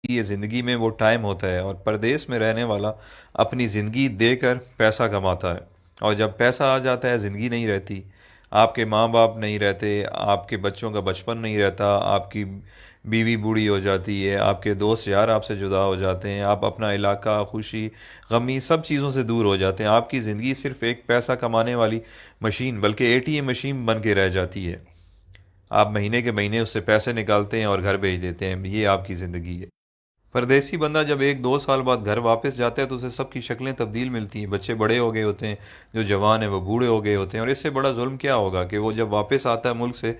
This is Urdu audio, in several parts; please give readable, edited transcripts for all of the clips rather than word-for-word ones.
یہ زندگی میں وہ ٹائم ہوتا ہے، اور پردیس میں رہنے والا اپنی زندگی دے کر پیسہ کماتا ہے، اور جب پیسہ آ جاتا ہے زندگی نہیں رہتی۔ آپ کے ماں باپ نہیں رہتے، آپ کے بچوں کا بچپن نہیں رہتا، آپ کی بیوی بوڑھی ہو جاتی ہے، آپ کے دوست یار آپ سے جدا ہو جاتے ہیں، آپ اپنا علاقہ، خوشی غمی سب چیزوں سے دور ہو جاتے ہیں۔ آپ کی زندگی صرف ایک پیسہ کمانے والی مشین بلکہ اے ٹی ایم مشین بن کے رہ جاتی ہے۔ آپ مہینے کے مہینے اس سے پیسے نکالتے ہیں اور گھر بھیج دیتے ہیں، یہ آپ کی زندگی ہے۔ پردیسی بندہ جب ایک دو سال بعد گھر واپس جاتا ہے تو اسے سب کی شکلیں تبدیل ملتی ہیں، بچے بڑے ہو گئے ہوتے ہیں، جو جوان ہیں وہ بوڑھے ہو گئے ہوتے ہیں، اور اس سے بڑا ظلم کیا ہوگا کہ وہ جب واپس آتا ہے ملک سے،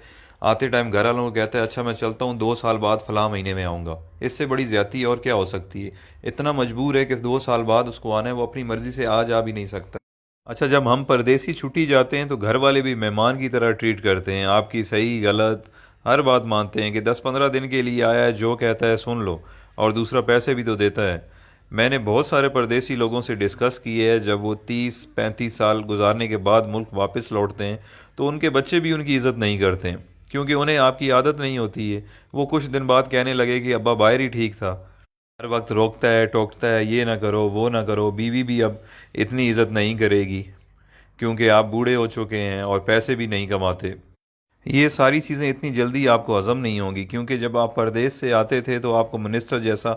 آتے ٹائم گھر والوں کو کہتا ہے اچھا میں چلتا ہوں، 2 سال بعد فلاں مہینے میں آؤں گا۔ اس سے بڑی زیادتی اور کیا ہو سکتی ہے؟ اتنا مجبور ہے کہ 2 سال بعد اس کو آنا ہے، وہ اپنی مرضی سے آ جا بھی نہیں سکتا۔ اچھا، جب ہم پردیسی چھٹی جاتے ہیں تو گھر والے بھی مہمان کی طرح ٹریٹ کرتے ہیں، آپ کی صحیح غلط ہر بات مانتے ہیں کہ 10-15 دن کے لیے آیا ہے، جو کہتا ہے سن لو، اور دوسرا پیسے بھی تو دیتا ہے۔ میں نے بہت سارے پردیسی لوگوں سے ڈسکس کی ہے، جب وہ 30-35 سال گزارنے کے بعد ملک واپس لوٹتے ہیں تو ان کے بچے بھی ان کی عزت نہیں کرتے ہیں، کیونکہ انہیں آپ کی عادت نہیں ہوتی ہے۔ وہ کچھ دن بعد کہنے لگے کہ ابا باہر ہی ٹھیک تھا، ہر وقت روکتا ہے ٹوکتا ہے، یہ نہ کرو وہ نہ کرو۔ بیوی بھی اب اتنی عزت نہیں کرے گی کیونکہ آپ بوڑھے ہو چکے ہیں اور پیسے بھی نہیں کماتے۔ یہ ساری چیزیں اتنی جلدی آپ کو ہضم نہیں ہوں گی، کیونکہ جب آپ پردیس سے آتے تھے تو آپ کو منسٹر جیسا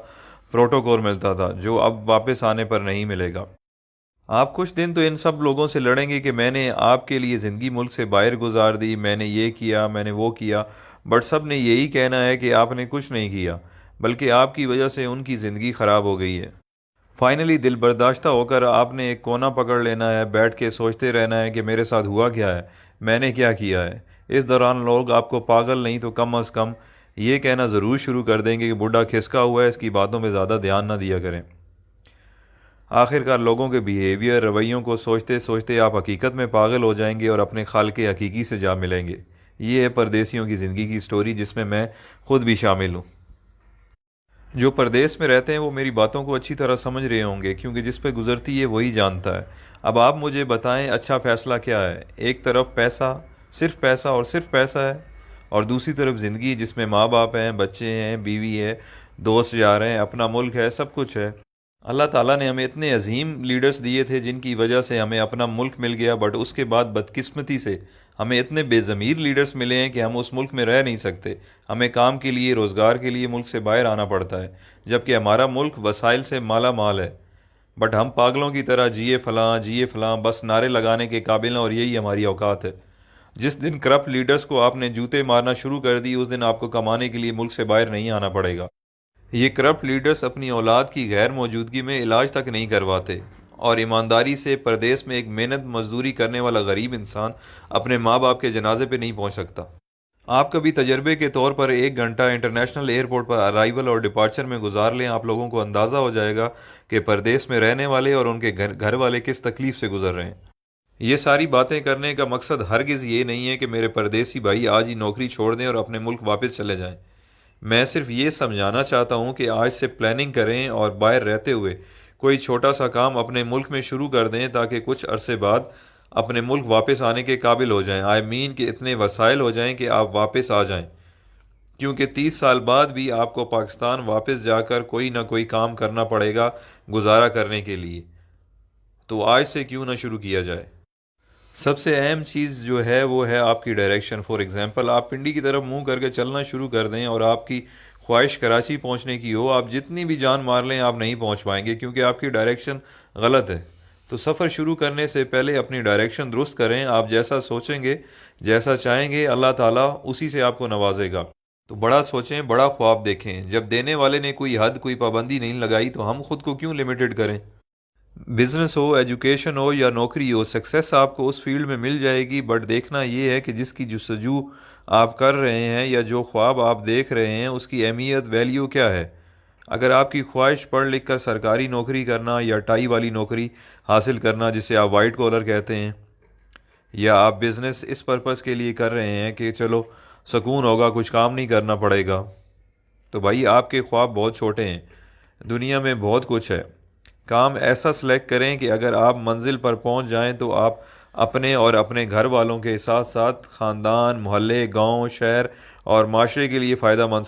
پروٹوکول ملتا تھا، جو اب واپس آنے پر نہیں ملے گا۔ آپ کچھ دن تو ان سب لوگوں سے لڑیں گے کہ میں نے آپ کے لیے زندگی ملک سے باہر گزار دی، میں نے یہ کیا، میں نے وہ کیا، بٹ سب نے یہی کہنا ہے کہ آپ نے کچھ نہیں کیا، بلکہ آپ کی وجہ سے ان کی زندگی خراب ہو گئی ہے۔ فائنلی دل برداشتہ ہو کر آپ نے ایک کونا پکڑ لینا ہے، بیٹھ کے سوچتے رہنا ہے کہ میرے ساتھ ہوا کیا ہے، میں نے کیا کیا ہے۔ اس دوران لوگ آپ کو پاگل نہیں تو کم از کم یہ کہنا ضرور شروع کر دیں گے کہ بڈھا کھسکا ہوا ہے، اس کی باتوں پہ زیادہ دھیان نہ دیا کریں۔ آخر کار لوگوں کے بیہیویئر رویوں کو سوچتے سوچتے آپ حقیقت میں پاگل ہو جائیں گے اور اپنے خالق حقیقی سے جا ملیں گے۔ یہ ہے پردیسیوں کی زندگی کی سٹوری، جس میں خود بھی شامل ہوں۔ جو پردیس میں رہتے ہیں وہ میری باتوں کو اچھی طرح سمجھ رہے ہوں گے، کیونکہ جس پہ گزرتی ہے وہی جانتا ہے۔ اب آپ مجھے بتائیں اچھا فیصلہ کیا ہے؟ ایک طرف پیسہ، صرف پیسہ اور صرف پیسہ ہے، اور دوسری طرف زندگی جس میں ماں باپ ہیں، بچے ہیں، بیوی ہے، دوست یار ہیں، اپنا ملک ہے، سب کچھ ہے۔ اللہ تعالیٰ نے ہمیں اتنے عظیم لیڈرز دیے تھے جن کی وجہ سے ہمیں اپنا ملک مل گیا، بٹ اس کے بعد بدقسمتی سے ہمیں اتنے بے ضمیر لیڈرز ملے ہیں کہ ہم اس ملک میں رہ نہیں سکتے۔ ہمیں کام کے لیے، روزگار کے لیے ملک سے باہر آنا پڑتا ہے، جبکہ ہمارا ملک وسائل سے مالا مال ہے، بٹ ہم پاگلوں کی طرح جیے فلاں بس نعرے لگانے کے قابل ہیں، اور یہی ہماری اوقات ہے۔ جس دن کرپٹ لیڈرز کو آپ نے جوتے مارنا شروع کر دی، اس دن آپ کو کمانے کے لیے ملک سے باہر نہیں آنا پڑے گا۔ یہ کرپٹ لیڈرز اپنی اولاد کی غیر موجودگی میں علاج تک نہیں کرواتے، اور ایمانداری سے پردیس میں ایک محنت مزدوری کرنے والا غریب انسان اپنے ماں باپ کے جنازے پہ نہیں پہنچ سکتا۔ آپ کبھی تجربے کے طور پر 1 گھنٹہ انٹرنیشنل ایئرپورٹ پر ارائیول اور ڈپارچر میں گزار لیں، آپ لوگوں کو اندازہ ہو جائے گا کہ پردیس میں رہنے والے اور ان کے گھر والے کس تکلیف سے گزر رہے ہیں۔ یہ ساری باتیں کرنے کا مقصد ہرگز یہ نہیں ہے کہ میرے پردیسی بھائی آج ہی نوکری چھوڑ دیں اور اپنے ملک واپس چلے جائیں۔ میں صرف یہ سمجھانا چاہتا ہوں کہ آج سے پلاننگ کریں اور باہر رہتے ہوئے کوئی چھوٹا سا کام اپنے ملک میں شروع کر دیں، تاکہ کچھ عرصے بعد اپنے ملک واپس آنے کے قابل ہو جائیں۔ آئی مین کہ اتنے وسائل ہو جائیں کہ آپ واپس آ جائیں، کیونکہ 30 سال بعد بھی آپ کو پاکستان واپس جا کر کوئی نہ کوئی کام کرنا پڑے گا گزارا کرنے کے لیے۔ تو آج سے کیوں نہ شروع کیا جائے؟ سب سے اہم چیز جو ہے وہ ہے آپ کی ڈائریکشن۔ فار ایگزامپل، آپ پنڈی کی طرف منہ کر کے چلنا شروع کر دیں اور آپ کی خواہش کراچی پہنچنے کی ہو، آپ جتنی بھی جان مار لیں آپ نہیں پہنچ پائیں گے، کیونکہ آپ کی ڈائریکشن غلط ہے۔ تو سفر شروع کرنے سے پہلے اپنی ڈائریکشن درست کریں۔ آپ جیسا سوچیں گے، جیسا چاہیں گے، اللہ تعالیٰ اسی سے آپ کو نوازے گا۔ تو بڑا سوچیں، بڑا خواب دیکھیں۔ جب دینے والے نے کوئی حد، کوئی پابندی نہیں لگائی تو ہم خود کو کیوں لمیٹڈ کریں؟ بزنس ہو، ایجوکیشن ہو یا نوکری ہو، سکسیس آپ کو اس فیلڈ میں مل جائے گی، بٹ دیکھنا یہ ہے کہ جس کی جستجو آپ کر رہے ہیں یا جو خواب آپ دیکھ رہے ہیں اس کی اہمیت، ویلیو کیا ہے۔ اگر آپ کی خواہش پڑھ لکھ کر سرکاری نوکری کرنا یا ٹائی والی نوکری حاصل کرنا جسے آپ وائٹ کالر کہتے ہیں، یا آپ بزنس اس پرپس کے لیے کر رہے ہیں کہ چلو سکون ہوگا، کچھ کام نہیں کرنا پڑے گا، تو بھائی آپ کے خواب بہت چھوٹے ہیں۔ دنیا میں بہت کچھ ہے۔ کام ایسا سلیکٹ کریں کہ اگر آپ منزل پر پہنچ جائیں تو آپ اپنے اور اپنے گھر والوں کے ساتھ ساتھ خاندان، محلے، گاؤں، شہر اور معاشرے کے لیے فائدہ مند